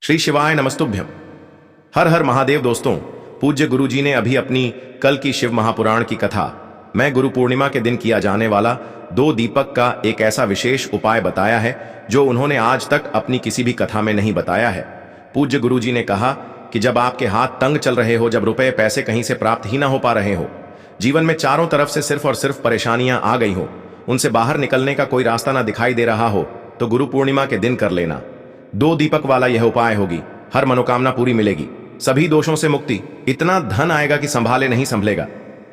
श्री शिवाय नमस्तुभ्यम। हर हर महादेव। दोस्तों, पूज्य गुरुजी ने अभी अपनी कल की शिव महापुराण की कथा मैं गुरु पूर्णिमा के दिन किया जाने वाला 2 दीपक का एक ऐसा विशेष उपाय बताया है जो उन्होंने आज तक अपनी किसी भी कथा में नहीं बताया है। पूज्य गुरुजी ने कहा कि जब आपके हाथ तंग चल रहे हो, जब रुपए पैसे कहीं से प्राप्त ही ना हो पा रहे हो, जीवन में चारों तरफ से सिर्फ और सिर्फ परेशानियां आ गई हो, उनसे बाहर निकलने का कोई रास्ता ना दिखाई दे रहा हो, तो गुरु पूर्णिमा के दिन कर लेना। 2 दीपक वाला यह उपाय होगी, हर मनोकामना पूरी मिलेगी, सभी दोषों से मुक्ति, इतना धन आएगा कि संभाले नहीं संभलेगा।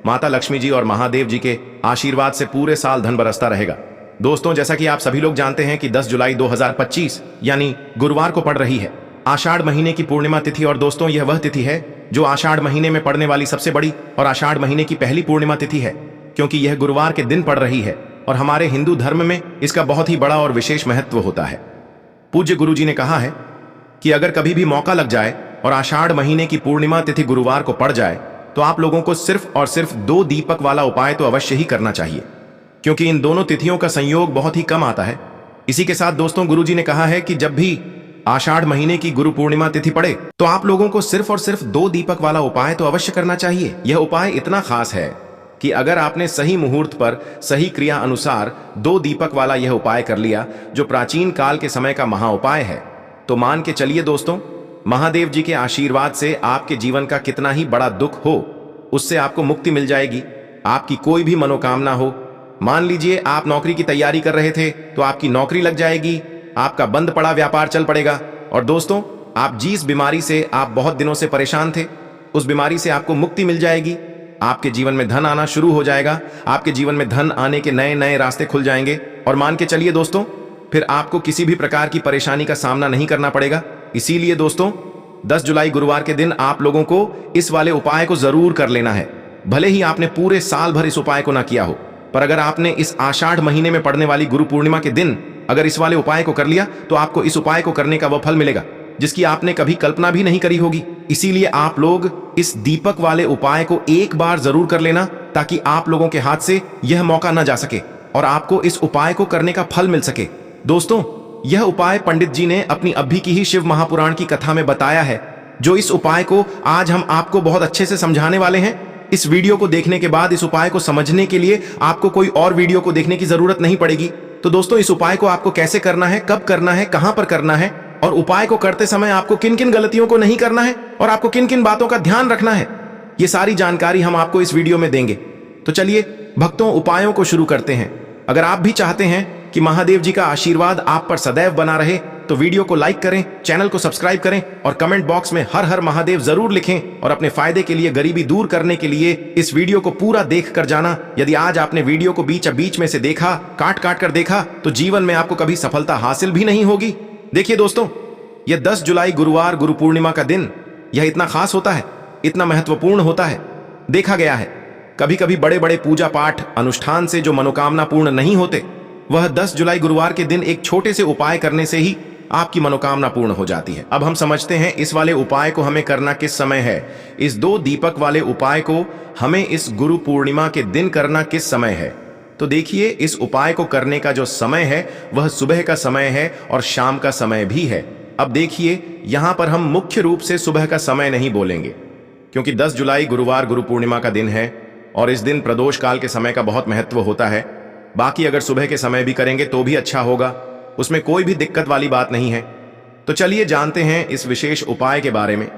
माता लक्ष्मी जी और महादेव जी के आशीर्वाद से पूरे साल धन बरसता रहेगा। दोस्तों, जैसा कि आप सभी लोग जानते हैं कि 10 जुलाई 2025 यानी गुरुवार को पड़ रही है आषाढ़ महीने की पूर्णिमा तिथि। और दोस्तों, यह वह तिथि है जो आषाढ़ महीने में पड़ने वाली सबसे बड़ी और आषाढ़ महीने की पहली पूर्णिमा तिथि है, क्योंकि यह गुरुवार के दिन पड़ रही है और हमारे हिंदू धर्म में इसका बहुत ही बड़ा और विशेष महत्व होता है। पूज्य गुरुजी ने कहा है कि अगर कभी भी मौका लग जाए और आषाढ़ महीने की पूर्णिमा तिथि गुरुवार को पड़ जाए तो आप लोगों को सिर्फ और सिर्फ 2 दीपक वाला उपाय तो अवश्य ही करना चाहिए, क्योंकि इन दोनों तिथियों का संयोग बहुत ही कम आता है। इसी के साथ दोस्तों, गुरुजी ने कहा है कि जब भी आषाढ़ महीने की गुरु पूर्णिमा तिथि पड़े तो आप लोगों को सिर्फ और सिर्फ 2 दीपक वाला उपाय तो अवश्य करना चाहिए। यह उपाय इतना खास है कि अगर आपने सही मुहूर्त पर सही क्रिया अनुसार 2 दीपक वाला यह उपाय कर लिया, जो प्राचीन काल के समय का महा उपाय है, तो मान के चलिए दोस्तों, महादेव जी के आशीर्वाद से आपके जीवन का कितना ही बड़ा दुख हो, उससे आपको मुक्ति मिल जाएगी। आपकी कोई भी मनोकामना हो, मान लीजिए आप नौकरी की तैयारी कर रहे थे तो आपकी नौकरी लग जाएगी, आपका बंद पड़ा व्यापार चल पड़ेगा। और दोस्तों, आप जिस बीमारी से आप बहुत दिनों से परेशान थे, उस बीमारी से आपको मुक्ति मिल जाएगी। आपके जीवन में धन आना शुरू हो जाएगा, आपके जीवन में धन आने के नए नए रास्ते खुल जाएंगे। और मान के चलिए दोस्तों, फिर आपको किसी भी प्रकार की परेशानी का सामना नहीं करना पड़ेगा। इसीलिए दोस्तों, 10 जुलाई गुरुवार के दिन आप लोगों को इस वाले उपाय को जरूर कर लेना है। भले ही आपने पूरे साल भर इस उपाय को ना किया हो, पर अगर आपने इस आषाढ़ महीने में पड़ने वाली गुरु पूर्णिमा के दिन अगर इस वाले उपाय को कर लिया, तो आपको इस उपाय को करने का वह फल मिलेगा जिसकी आपने कभी कल्पना भी नहीं करी होगी। इसीलिए आप लोग इस दीपक वाले उपाय को एक बार जरूर कर लेना, ताकि आप लोगों के हाथ से यह मौका न जा सके और आपको इस उपाय को करने का फल मिल सके। दोस्तों, यह उपाय पंडित जी ने अपनी अभी की ही शिव महापुराण की कथा में बताया है, जो इस उपाय को आज हम आपको बहुत अच्छे से समझाने वाले हैं। इस वीडियो को देखने के बाद इस उपाय को समझने के लिए आपको कोई और वीडियो को देखने की जरूरत नहीं पड़ेगी। तो दोस्तों, इस उपाय को आपको कैसे करना है, कब करना है, कहां पर करना है, और उपाय को करते समय आपको किन किन गलतियों को नहीं करना है और आपको किन किन बातों का ध्यान रखना है, ये सारी जानकारी हम आपको इस वीडियो में देंगे। तो चलिए भक्तों, उपायों को शुरू करते हैं। अगर आप भी चाहते हैं कि महादेव जी का आशीर्वाद आप पर सदैव बना रहे, तो वीडियो को लाइक करें, चैनल को सब्सक्राइब करें और कमेंट बॉक्स में हर हर महादेव जरूर लिखें। और अपने फायदे के लिए, गरीबी दूर करने के लिए इस वीडियो को पूरा देख कर जाना। यदि आज आपने वीडियो को बीच में से देखा, काट काट कर देखा, तो जीवन में आपको कभी सफलता हासिल भी नहीं होगी। देखिए दोस्तों, यह 10 जुलाई गुरुवार गुरु पूर्णिमा का दिन, यह इतना खास होता है, इतना महत्वपूर्ण होता है। देखा गया है कभी कभी बड़े बड़े पूजा पाठ अनुष्ठान से जो मनोकामना पूर्ण नहीं होते, वह 10 जुलाई गुरुवार के दिन एक छोटे से उपाय करने से ही आपकी मनोकामना पूर्ण हो जाती है। अब हम समझते हैं इस वाले उपाय को हमें करना किस समय है। इस 2 दीपक वाले उपाय को हमें इस गुरु पूर्णिमा के दिन करना किस समय है। तो देखिए, इस उपाय को करने का जो समय है वह सुबह का समय है और शाम का समय भी है। अब देखिए, यहां पर हम मुख्य रूप से सुबह का समय नहीं बोलेंगे, क्योंकि 10 जुलाई गुरुवार गुरु पूर्णिमा का दिन है और इस दिन प्रदोष काल के समय का बहुत महत्व होता है। बाकी अगर सुबह के समय भी करेंगे तो भी अच्छा होगा, उसमें कोई भी दिक्कत वाली बात नहीं है। तो चलिए जानते हैं इस विशेष उपाय के बारे में।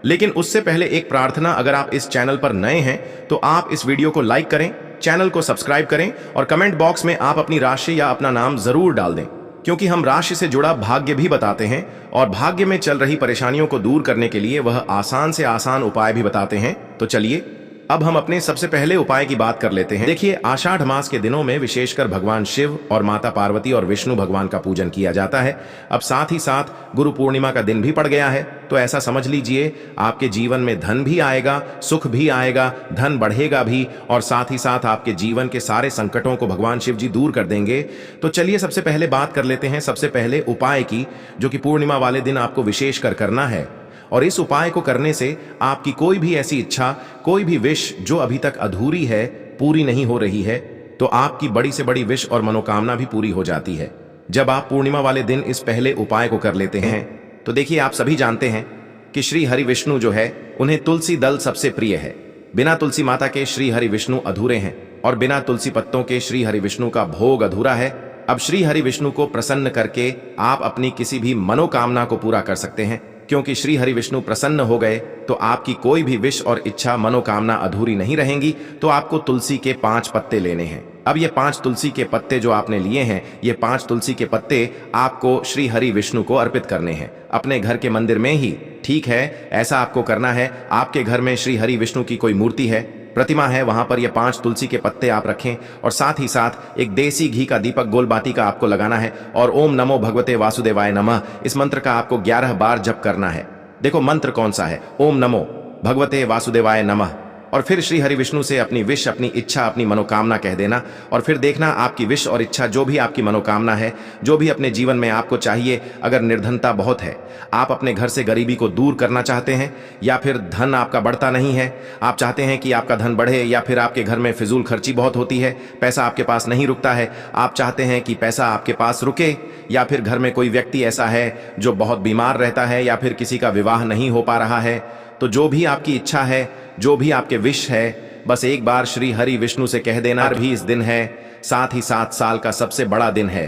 लेकिन उससे पहले एक प्रार्थना, अगर आप इस चैनल पर नए हैं तो आप इस वीडियो को लाइक करें, चैनल को सब्सक्राइब करें और कमेंट बॉक्स में आप अपनी राशि या अपना नाम जरूर डाल दें, क्योंकि हम राशि से जुड़ा भाग्य भी बताते हैं और भाग्य में चल रही परेशानियों को दूर करने के लिए वह आसान से आसान उपाय भी बताते हैं। तो चलिए अब हम अपने सबसे पहले उपाय की बात कर लेते हैं। देखिए, आषाढ़ मास के दिनों में विशेषकर भगवान शिव और माता पार्वती और विष्णु भगवान का पूजन किया जाता है। अब साथ ही साथ गुरु पूर्णिमा का दिन भी पड़ गया है, तो ऐसा समझ लीजिए आपके जीवन में धन भी आएगा, सुख भी आएगा, धन बढ़ेगा भी, और साथ ही साथ आपके जीवन के सारे संकटों को भगवान शिव जी दूर कर देंगे। तो चलिए सबसे पहले बात कर लेते हैं सबसे पहले उपाय की, जो कि पूर्णिमा वाले दिन आपको विशेषकर करना है। और इस उपाय को करने से आपकी कोई भी ऐसी इच्छा, कोई भी विश जो अभी तक अधूरी है, पूरी नहीं हो रही है, तो आपकी बड़ी से बड़ी विश और मनोकामना भी पूरी हो जाती है। जब आप पूर्णिमा वाले दिन इस पहले उपाय को कर लेते हैं तो देखिए, आप सभी जानते हैं कि श्री हरि विष्णु जो है उन्हें तुलसी दल सबसे प्रिय है। बिना तुलसी माता के श्री हरि विष्णु अधूरे हैं और बिना तुलसी पत्तों के श्री हरि विष्णु का भोग अधूरा है। अब श्री हरि विष्णु को प्रसन्न करके आप अपनी किसी भी मनोकामना को पूरा कर सकते हैं, क्योंकि श्री हरि विष्णु प्रसन्न हो गए तो आपकी कोई भी विश और इच्छा मनोकामना अधूरी नहीं रहेंगी। तो आपको तुलसी के 5 पत्ते लेने हैं। अब ये 5 तुलसी के पत्ते जो आपने लिए हैं, ये 5 तुलसी के पत्ते आपको श्री हरि विष्णु को अर्पित करने हैं अपने घर के मंदिर में ही। ठीक है, ऐसा आपको करना है। आपके घर में श्री हरि विष्णु की कोई मूर्ति है, प्रतिमा है, वहां पर ये 5 तुलसी के पत्ते आप रखें और साथ ही साथ एक देसी घी का दीपक गोलबाती का आपको लगाना है और ओम नमो भगवते वासुदेवाय नमः इस मंत्र का आपको 11 बार जप करना है। देखो मंत्र कौन सा है, ओम नमो भगवते वासुदेवाय नमः। और फिर श्री हरि विष्णु से अपनी विश, अपनी इच्छा, अपनी मनोकामना कह देना और फिर देखना आपकी विश और इच्छा, जो भी आपकी मनोकामना है, जो भी अपने जीवन में आपको चाहिए। अगर निर्धनता बहुत है, आप अपने घर से गरीबी को दूर करना चाहते हैं, या फिर धन आपका बढ़ता नहीं है, आप चाहते हैं कि आपका धन बढ़े, या फिर आपके घर में फिजूल खर्ची बहुत होती है, पैसा आपके पास नहीं रुकता है, आप चाहते हैं कि पैसा आपके पास रुके, या फिर घर में कोई व्यक्ति ऐसा है जो बहुत बीमार रहता है, या फिर किसी का विवाह नहीं हो पा रहा है, तो जो भी आपकी इच्छा है, जो भी आपके विश है, बस एक बार श्री हरि विष्णु से कह देना। भी इस दिन है, साथ ही साथ साल का सबसे बड़ा दिन है।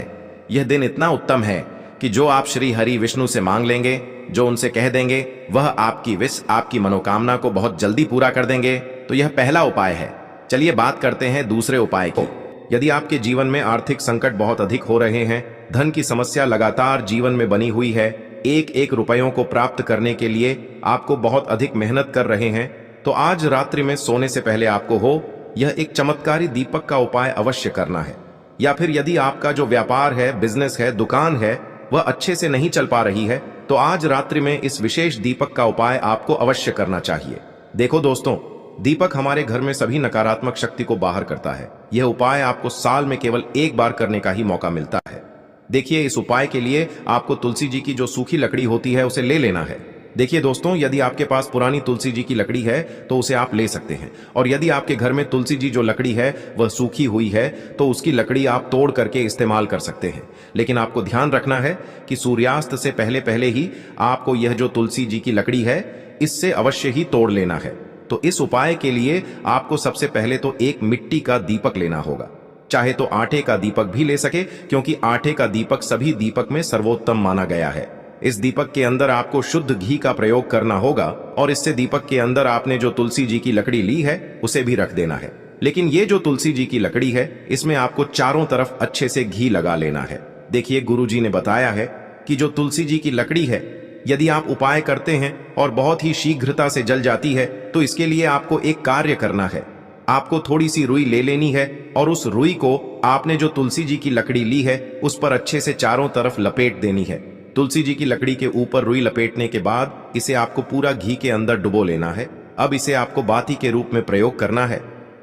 यह दिन इतना उत्तम है कि जो आप श्री हरि विष्णु से मांग लेंगे, जो उनसे कह देंगे, वह आपकी विश, आपकी मनोकामना को बहुत जल्दी पूरा कर देंगे। तो यह पहला उपाय है। चलिए बात करते हैं दूसरे उपाय की। यदि आपके जीवन में आर्थिक संकट बहुत अधिक हो रहे हैं, धन की समस्या लगातार जीवन में बनी हुई है, एक एक रुपयों को प्राप्त करने के लिए आपको बहुत अधिक मेहनत कर रहे हैं, तो आज रात्रि में सोने से पहले आपको यह एक चमत्कारी दीपक का उपाय अवश्य करना है। या फिर यदि आपका जो व्यापार है, बिजनेस है, दुकान है, वह अच्छे से नहीं चल पा रही है, तो आज रात्रि में इस विशेष दीपक का उपाय आपको अवश्य करना चाहिए। देखो दोस्तों, दीपक हमारे घर में सभी नकारात्मक शक्ति को बाहर करता है। यह उपाय आपको साल में केवल एक बार करने का ही मौका मिलता है। देखिए, इस उपाय के लिए आपको तुलसी जी की जो सूखी लकड़ी होती है उसे ले लेना है। देखिए दोस्तों, यदि आपके पास पुरानी तुलसी जी की लकड़ी है तो उसे आप ले सकते हैं, और यदि आपके घर में तुलसी जी जो लकड़ी है वह सूखी हुई है तो उसकी लकड़ी आप तोड़ करके इस्तेमाल कर सकते हैं। लेकिन आपको ध्यान रखना है कि सूर्यास्त से पहले पहले ही आपको यह जो तुलसी जी की लकड़ी है इससे अवश्य ही तोड़ लेना है। तो इस उपाय के लिए आपको सबसे पहले तो एक मिट्टी का दीपक लेना होगा। चाहे तो आटे का दीपक भी ले सके, क्योंकि आटे का दीपक सभी दीपक में सर्वोत्तम माना गया है। इस दीपक के अंदर आपको शुद्ध घी का प्रयोग करना होगा और इससे दीपक के अंदर आपने जो तुलसी जी की लकड़ी ली है उसे भी रख देना है। लेकिन ये जो तुलसी जी की लकड़ी है, इसमें आपको चारों तरफ अच्छे से घी लगा लेना है। देखिए, गुरु जी ने बताया है कि जो तुलसी जी की लकड़ी है, यदि आप उपाय करते हैं और बहुत ही शीघ्रता से जल जाती है, तो इसके लिए आपको एक कार्य करना है। आपको थोड़ी सी रुई ले लेनी है और उस रुई को आपने जो तुलसी जी की लकड़ी ली है उस पर अच्छे से चारों तरफ लपेट देनी है। तुलसी जी की लकड़ी के ऊपर रुई लपेटने के बाद इसे आपको पूरा घी के अंदर डुबो लेना है। अब इसे आपको बाती के रूप में प्रयोग करना है।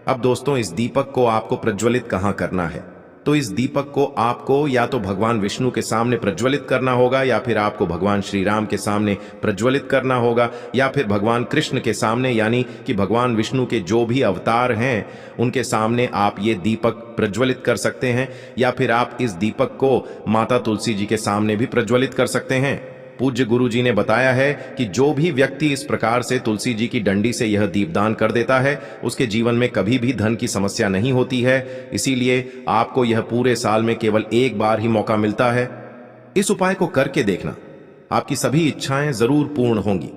अब दोस्तों, इस दीपक को आपको प्रज्वलित कहाँ करना है? तो इस दीपक को आपको या तो भगवान विष्णु के सामने प्रज्वलित करना होगा, या फिर आपको भगवान श्री राम के सामने प्रज्वलित करना होगा, या फिर भगवान कृष्ण के सामने, यानी कि भगवान विष्णु के जो भी अवतार हैं उनके सामने आप ये दीपक प्रज्वलित कर सकते हैं। या फिर आप इस दीपक को माता तुलसी जी के सामने भी प्रज्वलित कर सकते हैं। पूज्य गुरु जी ने बताया है कि जो भी व्यक्ति इस प्रकार से तुलसी जी की डंडी से यह दीपदान कर देता है, उसके जीवन में कभी भी धन की समस्या नहीं होती है। इसीलिए आपको यह पूरे साल में केवल एक बार ही मौका मिलता है। इस उपाय को करके देखना, आपकी सभी इच्छाएं जरूर पूर्ण होंगी।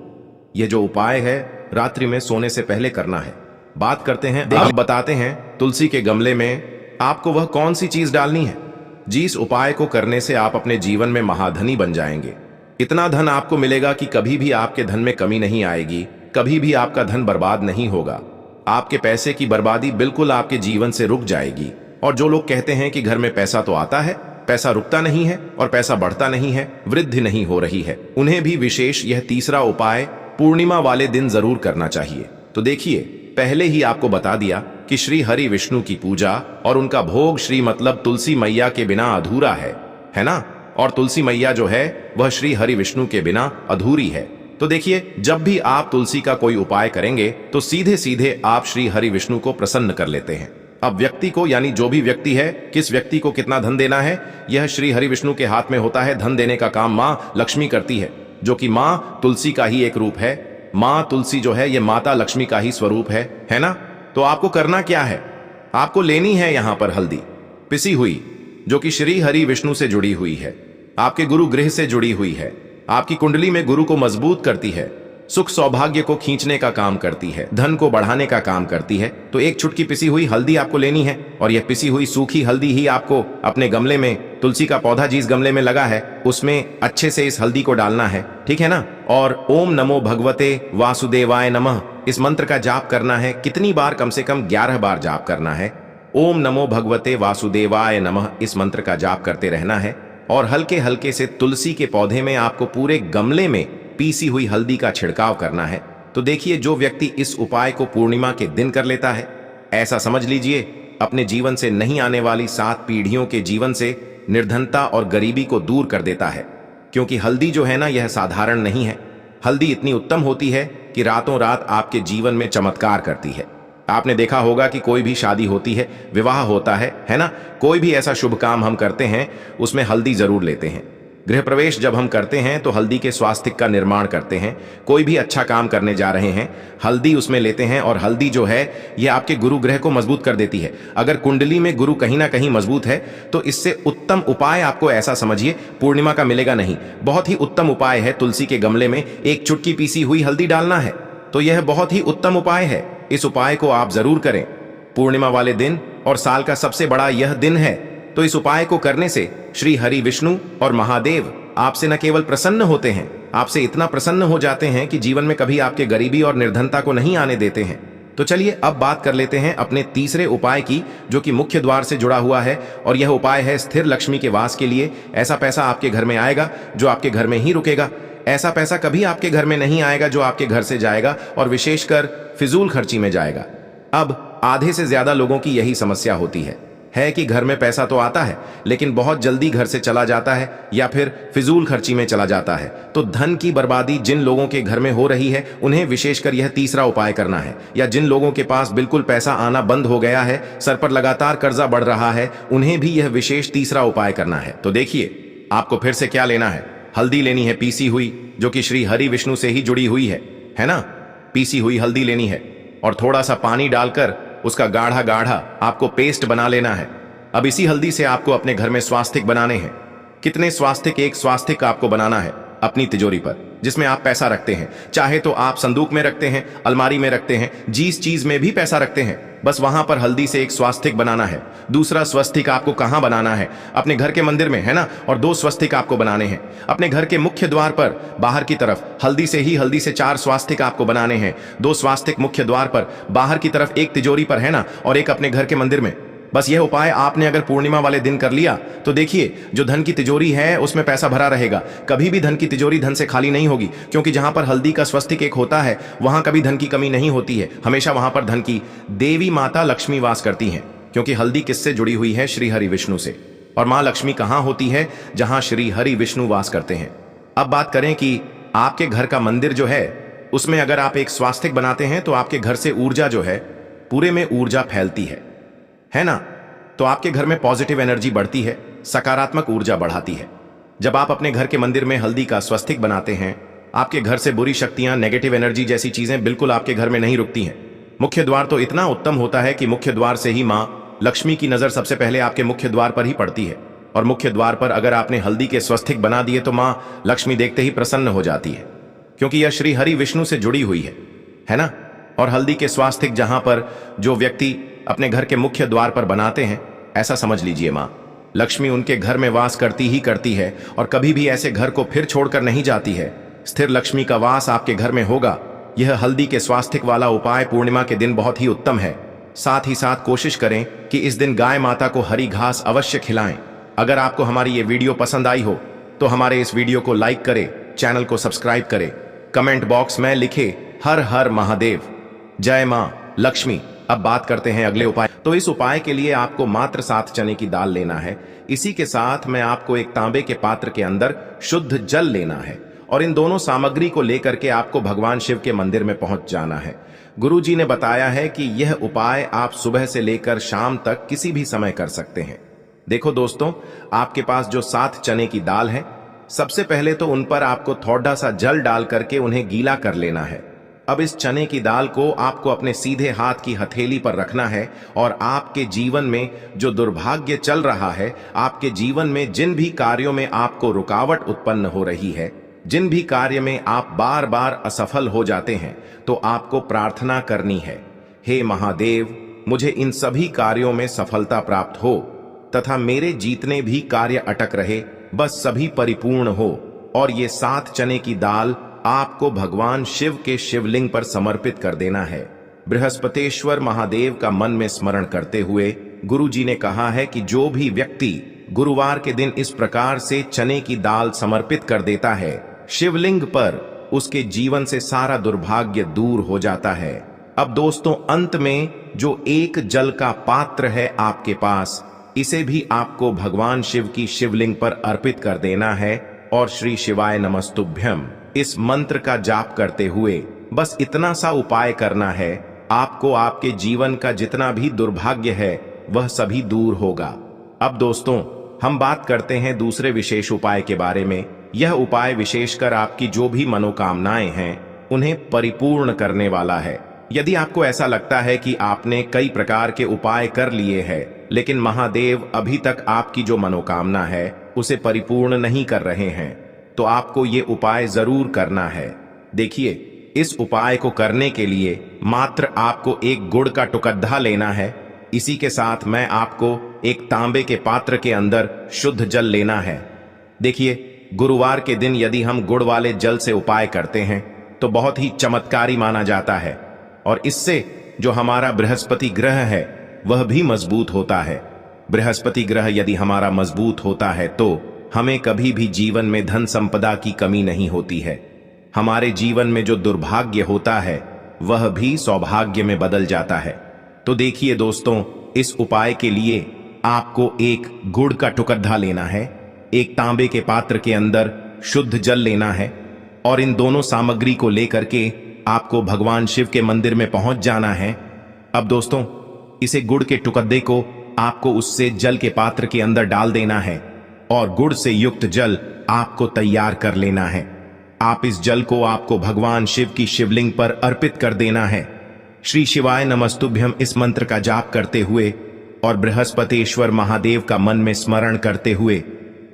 यह जो उपाय है रात्रि में सोने से पहले करना है। बात करते हैं, अब बताते हैं तुलसी के गमले में आपको वह कौन सी चीज डालनी है जिस उपाय को करने से आप अपने जीवन में महाधनी बन जाएंगे। इतना धन आपको मिलेगा कि कभी भी आपके धन में कमी नहीं आएगी, कभी भी आपका धन बर्बाद नहीं होगा। आपके पैसे की बर्बादी बिल्कुल आपके जीवन से रुक जाएगी। और जो लोग कहते हैं कि घर में पैसा तो आता है, पैसा रुकता नहीं है और पैसा बढ़ता नहीं है, वृद्धि नहीं हो रही है, उन्हें भी विशेष यह तीसरा उपाय पूर्णिमा वाले दिन जरूर करना चाहिए। तो देखिए, पहले ही आपको बता दिया कि श्री हरि विष्णु की पूजा और उनका भोग श्री मतलब तुलसी मैया के बिना अधूरा है ना? और तुलसी मैया जो है वह श्री हरि विष्णु के बिना अधूरी है। तो देखिए, जब भी आप तुलसी का कोई उपाय करेंगे तो सीधे सीधे आप श्री हरि विष्णु को प्रसन्न कर लेते हैं। अब व्यक्ति को, यानी जो भी व्यक्ति है, किस व्यक्ति को कितना धन देना है, यह श्री हरि विष्णु के हाथ में होता है। धन देने का काम मां लक्ष्मी करती है। जो कि माँ तुलसी का ही एक रूप है। माँ तुलसी जो है ये माता लक्ष्मी का ही स्वरूप है ना। तो आपको करना क्या है, आपको लेनी है यहां पर हल्दी पिसी हुई, जो कि श्री हरि विष्णु से जुड़ी हुई है, आपके गुरु गृह से जुड़ी हुई है, आपकी कुंडली में गुरु को मजबूत करती है, सुख सौभाग्य को खींचने का काम करती है, धन को बढ़ाने का काम करती है। तो एक चुटकी पिसी हुई हल्दी आपको लेनी है, और यह पिसी हुई सूखी हल्दी ही आपको अपने गमले में, तुलसी का पौधा जिस गमले में लगा है उसमें अच्छे से इस हल्दी को डालना है, ठीक है ना। और ओम नमो भगवते वासुदेवाय नमः इस मंत्र का जाप करना है। कितनी बार? कम से कम 11 बार जाप करना है। ओम नमो भगवते वासुदेवाय नमः इस मंत्र का जाप करते रहना है। और हल्के हल्के से तुलसी के पौधे में आपको पूरे गमले में पीसी हुई हल्दी का छिड़काव करना है। तो देखिए, जो व्यक्ति इस उपाय को पूर्णिमा के दिन कर लेता है, ऐसा समझ लीजिए अपने जीवन से नहीं आने वाली 7 पीढ़ियों के जीवन से निर्धनता और गरीबी को दूर कर देता है। क्योंकि हल्दी जो है ना, यह साधारण नहीं है। हल्दी इतनी उत्तम होती है कि रातों रात आपके जीवन में चमत्कार करती है। आपने देखा होगा कि कोई भी शादी होती है, विवाह होता है ना, कोई भी ऐसा शुभ काम हम करते हैं उसमें हल्दी जरूर लेते हैं। गृह प्रवेश जब हम करते हैं तो हल्दी के स्वास्तिक का निर्माण करते हैं। कोई भी अच्छा काम करने जा रहे हैं, हल्दी उसमें लेते हैं। और हल्दी जो है ये आपके गुरु ग्रह को मजबूत कर देती है। अगर कुंडली में गुरु कहीं ना कहीं मजबूत है तो इससे उत्तम उपाय आपको, ऐसा समझिए, पूर्णिमा का मिलेगा नहीं। बहुत ही उत्तम उपाय है, तुलसी के गमले में एक चुटकी पीसी हुई हल्दी डालना है। तो यह बहुत ही उत्तम उपाय है, इस उपाय को आप जरूर करें पूर्णिमा वाले दिन, और साल का सबसे बड़ा यह दिन है। तो इस उपाय को करने से श्री हरि विष्णु और महादेव आपसे न केवल प्रसन्न होते हैं, आपसे इतना प्रसन्न हो जाते हैं कि जीवन में कभी आपके गरीबी और निर्धनता को नहीं आने देते हैं। तो चलिए अब बात कर लेते हैं अपने तीसरे उपाय की, जो कि मुख्य द्वार से जुड़ा हुआ है। और यह उपाय है स्थिर लक्ष्मी के वास के लिए। ऐसा पैसा आपके घर में आएगा जो आपके घर में ही रुकेगा। ऐसा पैसा कभी आपके घर में नहीं आएगा जो आपके घर से जाएगा और विशेषकर फिजूल खर्ची में जाएगा। अब आधे से ज्यादा लोगों की यही समस्या होती है कि घर में पैसा तो आता है लेकिन बहुत जल्दी घर से चला जाता है या फिर फिजूल खर्ची में चला जाता है। तो धन की बर्बादी जिन लोगों के घर में हो रही है उन्हें विशेषकर यह तीसरा उपाय करना है। या जिन लोगों के पास बिल्कुल पैसा आना बंद हो गया है, सर पर लगातार कर्जा बढ़ रहा है, उन्हें भी यह विशेष तीसरा उपाय करना है। तो देखिए, आपको फिर से क्या लेना है, हल्दी लेनी है पीसी हुई, जो कि श्री हरि विष्णु से ही जुड़ी हुई है ना। पीसी हुई हल्दी लेनी है और थोड़ा सा पानी डालकर उसका गाढ़ा गाढ़ा आपको पेस्ट बना लेना है। अब इसी हल्दी से आपको अपने घर में स्वास्तिक बनाने हैं। कितने स्वास्तिक? एक स्वास्तिक आपको बनाना है अपनी तिजोरी पर, जिसमें आप पैसा रखते हैं। चाहे तो आप संदूक में रखते हैं, अलमारी में रखते हैं, जिस चीज में भी पैसा रखते हैं, बस वहां पर हल्दी से एक स्वास्तिक बनाना है। दूसरा स्वस्तिक आपको कहां बनाना है? अपने घर के मंदिर में, है ना। और 2 स्वस्तिक आपको बनाने हैं अपने घर के मुख्य द्वार पर बाहर की तरफ। हल्दी से 4 स्वास्तिक आपको बनाने हैं। 2 स्वास्तिक मुख्य द्वार पर बाहर की तरफ, एक तिजोरी पर, है ना, और एक अपने घर के मंदिर में। बस यह उपाय आपने अगर पूर्णिमा वाले दिन कर लिया तो देखिए, जो धन की तिजोरी है उसमें पैसा भरा रहेगा। कभी भी धन की तिजोरी धन से खाली नहीं होगी, क्योंकि जहां पर हल्दी का स्वस्तिक एक होता है वहां कभी धन की कमी नहीं होती है। हमेशा वहां पर धन की देवी माता लक्ष्मी वास करती हैं, क्योंकि हल्दी किससे जुड़ी हुई है? श्री हरि विष्णु से। और मां लक्ष्मी कहां होती है? जहां श्री हरि विष्णु वास करते हैं। अब बात करें कि आपके घर का मंदिर जो है उसमें अगर आप एक स्वास्तिक बनाते हैं तो आपके घर से ऊर्जा जो है, पूरे में ऊर्जा फैलती है ना। तो आपके घर में पॉजिटिव एनर्जी बढ़ती है, सकारात्मक ऊर्जा बढ़ाती है। जब आप अपने घर के मंदिर में हल्दी का स्वस्तिक बनाते हैं, आपके घर से बुरी शक्तियां, नेगेटिव एनर्जी जैसी चीजें बिल्कुल आपके घर में नहीं रुकती हैं। मुख्य द्वार तो इतना उत्तम होता है कि मुख्य द्वार से ही मां लक्ष्मी की नजर सबसे पहले आपके मुख्य द्वार पर ही पड़ती है। और मुख्य द्वार पर अगर आपने हल्दी के स्वस्तिक बना दिए तो मां लक्ष्मी देखते ही प्रसन्न हो जाती है, क्योंकि यह श्री हरि विष्णु से जुड़ी हुई है ना। और हल्दी के स्वास्तिक जहां पर जो व्यक्ति अपने घर के मुख्य द्वार पर बनाते हैं, ऐसा समझ लीजिए मां लक्ष्मी उनके घर में वास करती ही करती है और कभी भी ऐसे घर को फिर छोड़कर नहीं जाती है। स्थिर लक्ष्मी का वास आपके घर में होगा। यह हल्दी के स्वास्तिक वाला उपाय पूर्णिमा के दिन बहुत ही उत्तम है। साथ ही साथ कोशिश करें कि इस दिन गाय माता को हरी घास अवश्य खिलाएं। अगर आपको हमारी ये वीडियो पसंद आई हो तो हमारे इस वीडियो को लाइक करें, चैनल को सब्सक्राइब करें, कमेंट बॉक्स में लिखे हर हर महादेव, जय मां लक्ष्मी। अब बात करते हैं अगले उपाय। तो इस उपाय के लिए आपको मात्र 7 चने की दाल लेना है। इसी के साथ में आपको एक तांबे के पात्र के अंदर शुद्ध जल लेना है और इन दोनों सामग्री को लेकर के आपको भगवान शिव के मंदिर में पहुंच जाना है। गुरुजी ने बताया है कि यह उपाय आप सुबह से लेकर शाम तक किसी भी समय कर सकते हैं। देखो दोस्तों, आपके पास जो 7 चने की दाल है, सबसे पहले तो उन पर आपको थोड़ा सा जल डाल करके उन्हें गीला कर लेना है। अब इस चने की दाल को आपको अपने सीधे हाथ की हथेली पर रखना है और आपके जीवन में जो दुर्भाग्य चल रहा है, आपके जीवन में जिन भी कार्यों में आपको रुकावट उत्पन्न हो रही है, जिन भी कार्य में आप बार बार असफल हो जाते हैं, तो आपको प्रार्थना करनी है, हे महादेव, मुझे इन सभी कार्यों में सफलता प्राप्त हो तथा मेरे जीतने भी कार्य अटक रहे, बस सभी परिपूर्ण हो। और ये 7 चने की दाल आपको भगवान शिव के शिवलिंग पर समर्पित कर देना है। बृहस्पतेश्वर महादेव का मन में स्मरण करते हुए गुरुजी ने कहा है कि जो भी व्यक्ति गुरुवार के दिन इस प्रकार से चने की दाल समर्पित कर देता है शिवलिंग पर, उसके जीवन से सारा दुर्भाग्य दूर हो जाता है। अब दोस्तों, अंत में जो एक जल का पात्र है आपके पास, इसे भी आपको भगवान शिव की शिवलिंग पर अर्पित कर देना है और श्री शिवाय नमस्तुभ्यम इस मंत्र का जाप करते हुए बस इतना सा उपाय करना है, आपको आपके जीवन का जितना भी दुर्भाग्य है वह सभी दूर होगा। अब दोस्तों, हम बात करते हैं दूसरे विशेष उपाय के बारे में। यह उपाय विशेषकर आपकी जो भी मनोकामनाएं हैं उन्हें परिपूर्ण करने वाला है। यदि आपको ऐसा लगता है कि आपने कई प्रकार के उपाय कर लिए हैं लेकिन महादेव अभी तक आपकी जो मनोकामना है उसे परिपूर्ण नहीं कर रहे हैं, तो आपको ये उपाय जरूर करना है। देखिए, इस उपाय को करने के लिए मात्र आपको एक गुड़ का टुकड़ा लेना है। इसी के साथ मैं आपको एक तांबे के पात्र के अंदर शुद्ध जल लेना है। देखिए, गुरुवार के दिन यदि हम गुड़ वाले जल से उपाय करते हैं तो बहुत ही चमत्कारी माना जाता है और इससे जो हमारा बृहस्पति ग्रह है वह भी मजबूत होता है। बृहस्पति ग्रह यदि हमारा मजबूत होता है तो हमें कभी भी जीवन में धन संपदा की कमी नहीं होती है। हमारे जीवन में जो दुर्भाग्य होता है वह भी सौभाग्य में बदल जाता है। तो देखिए दोस्तों, इस उपाय के लिए आपको एक गुड़ का टुकड़ा लेना है, एक तांबे के पात्र के अंदर शुद्ध जल लेना है और इन दोनों सामग्री को लेकर के आपको भगवान शिव के मंदिर में पहुंच जाना है। अब दोस्तों, इसे गुड़ के टुकड़े को आपको उससे जल के पात्र के अंदर डाल देना है और गुड़ से युक्त जल आपको तैयार कर लेना है। आप इस जल को आपको भगवान शिव की शिवलिंग पर अर्पित कर देना है। श्री शिवाय नमस्तुभ्यम इस मंत्र का जाप करते हुए और बृहस्पतेश्वर महादेव का मन में स्मरण करते हुए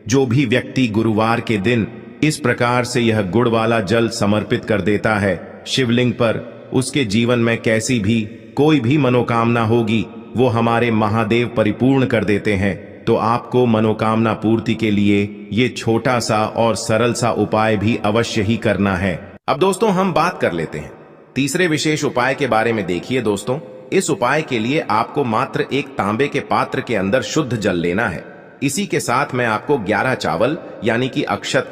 जो भी व्यक्ति गुरुवार के दिन इस प्रकार से यह गुड़ वाला जल समर्पित कर देता है शिवलिंग पर, उसके जीवन में कैसी भी कोई भी मनोकामना होगी वो हमारे महादेव परिपूर्ण कर देते हैं। तो आपको मनोकामना पूर्ति के लिए ये छोटा सा और सरल सा उपाय भी अवश्य ही करना है। अब दोस्तों, हम बात कर लेते हैं तीसरे विशेष उपाय के बारे में। देखिए दोस्तों, इस उपाय के लिए आपको मात्र एक तांबे के पात्र के अंदर शुद्ध जल लेना है। इसी के साथ मैं आपको 11 चावल यानी कि अक्षत के